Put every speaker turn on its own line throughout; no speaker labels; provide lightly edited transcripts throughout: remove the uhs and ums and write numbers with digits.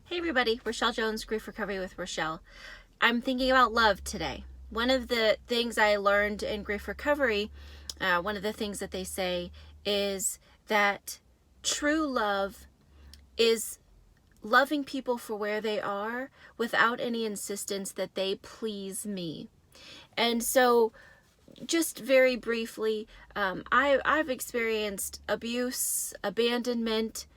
Hey everybody, Rachelle Jones, Grief Recovery with Rachelle. I'm thinking about love today. One of the things I learned in grief recovery, one of the things that they say is that true love is loving people for where they are without any insistence that they please me. And so just very briefly, I've experienced abuse, abandonment,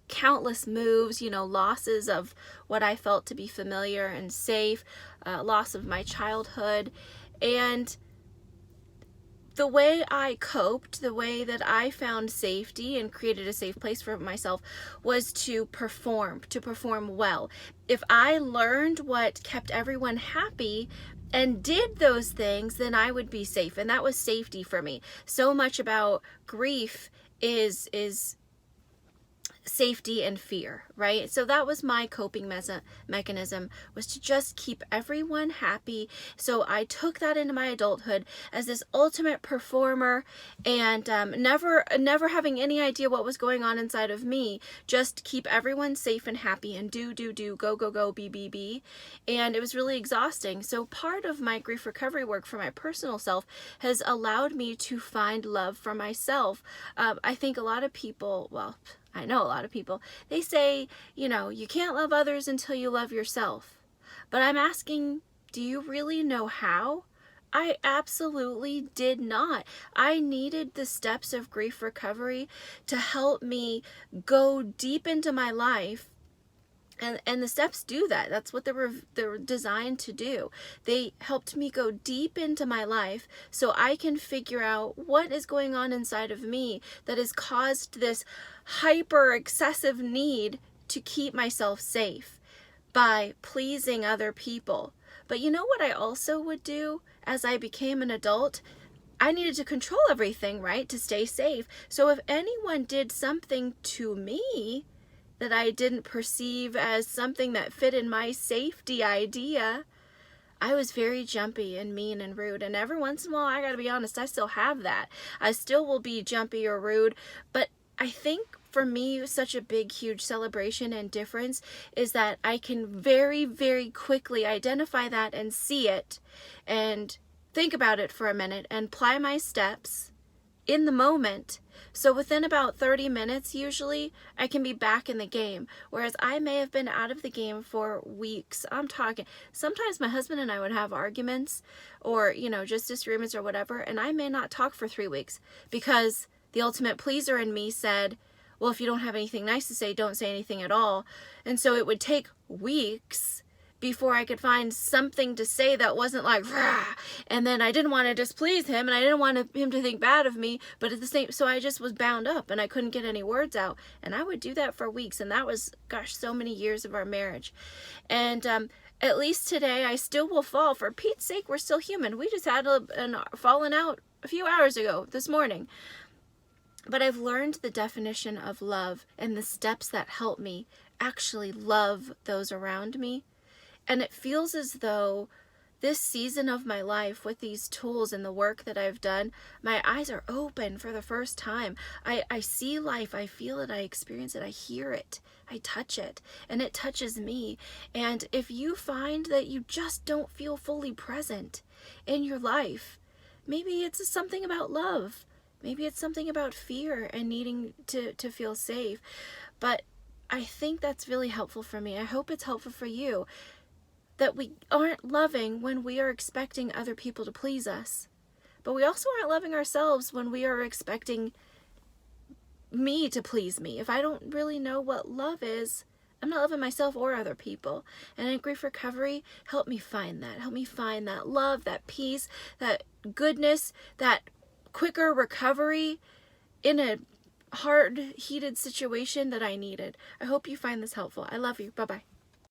countless moves, losses of what I felt to be familiar and safe, loss of my childhood. And the way I coped, the way that I found safety and created a safe place for myself was to perform well. If I learned what kept everyone happy and did those things, then I would be safe. And that was safety for me. So much about grief is safety and fear, right? So that was my coping mechanism, was to just keep everyone happy. So I took that into my adulthood as this ultimate performer, and never having any idea what was going on inside of me, just keep everyone safe and happy and do, go, be. And it was really exhausting. So part of my grief recovery work for my personal self has allowed me to find love for myself. I think a lot of people, I know a lot of people, they say, you can't love others until you love yourself. But I'm asking, do you really know how? I absolutely did not. I needed the steps of grief recovery to help me go deep into my life. And the steps do that. That's what they're designed to do. They helped me go deep into my life so I can figure out what is going on inside of me that has caused this hyper excessive need to keep myself safe by pleasing other people. But you know what I also would do as I became an adult? I needed to control everything, right, to stay safe. So if anyone did something to me that I didn't perceive as something that fit in my safety idea, I was very jumpy and mean and rude. And every once in a while, I gotta be honest, I still have that. I still will be jumpy or rude. But I think for me, such a big, huge celebration and difference is that I can very, very quickly identify that and see it and think about it for a minute and apply my steps in the moment. So within about 30 minutes, usually, I can be back in the game. Whereas I may have been out of the game for weeks. I'm talking, sometimes my husband and I would have arguments or, just disagreements or whatever, and I may not talk for 3 weeks because the ultimate pleaser in me said, well, if you don't have anything nice to say, don't say anything at all. And so it would take weeks before I could find something to say that wasn't like, rah! And then I didn't want to displease him, and I didn't want him to think bad of me, but at the same, so I just was bound up, and I couldn't get any words out, and I would do that for weeks, and that was, so many years of our marriage. And at least today, I still will fall. For Pete's sake, we're still human. We just had a fallen out a few hours ago, this morning. But I've learned the definition of love and the steps that help me actually love those around me. And it feels as though this season of my life, with these tools and the work that I've done, my eyes are open for the first time. I see life, I feel it, I experience it, I hear it, I touch it, and it touches me. And if you find that you just don't feel fully present in your life, maybe it's something about love. Maybe it's something about fear and needing to feel safe. But I think that's really helpful for me. I hope it's helpful for you. That we aren't loving when we are expecting other people to please us. But we also aren't loving ourselves when we are expecting me to please me. If I don't really know what love is, I'm not loving myself or other people. And in grief recovery, help me find that. Help me find that love, that peace, that goodness, that quicker recovery in a hard, heated situation that I needed. I hope you find this helpful. I love you. Bye-bye.